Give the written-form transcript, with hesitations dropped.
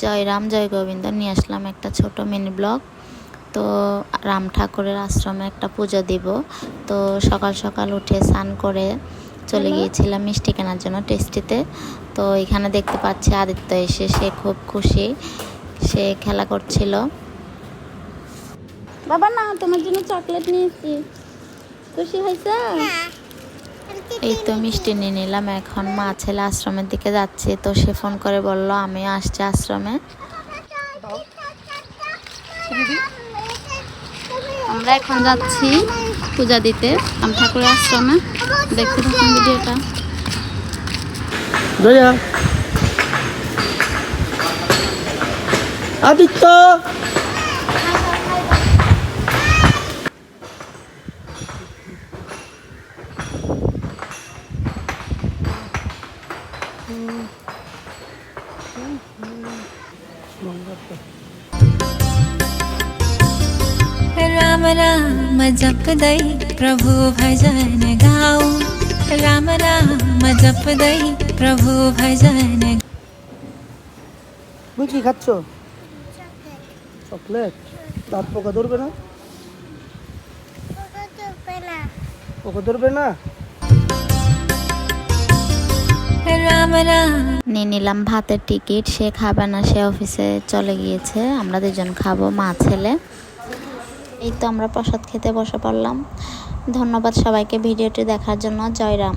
জয় রাম জয় গোবিন্দ নিয়ে আসলাম একটা ছোট মিনি ব্লগ। তো রাম ঠাকুরের আশ্রমে একটা পুজো দিব। তো সকাল সকাল উঠে স্নান করে চলে গিয়েছিলাম মিষ্টি কেনার জন্য টেস্টিতে। তো এখানে দেখতে পাচ্ছি আদিত্য এসে, সে খুব খুশি, সে খেলা করছিল। বাবা না, তোমার জন্য চকলেট নিয়েছি, খুশি হয়েছে? এই তো মিষ্টি নিয়ে নিলাম। এখন মা ছেলে আশ্রমের দিকে যাচ্ছে। তো সে ফোন করে বলল আমিও আসছি আশ্রমে। আমরা এখন যাচ্ছি পূজা দিতে রাম ঠাকুরের আশ্রমে। দেখতে থাকুন ভিডিওটা। আদিত্য राम राम जपदै प्रभु भजन गाओ। राम राम जपदै प्रभु भजन। তুমি কি খাচ্ছ? চকলেট। দাঁত পোকা ধরবে না? পোকা ধরবে না? राम राम নিয়ে নিলাম ভাতের টিকিট। সে খাবে না, সে অফিসে চলে গিয়েছে। আমরা দুজন খাবো, মা ছেলে। এই তো আমরা প্রসাদ খেতে বসে পড়লাম। ধন্যবাদ সবাইকে ভিডিওটি দেখার জন্য। জয় রাম।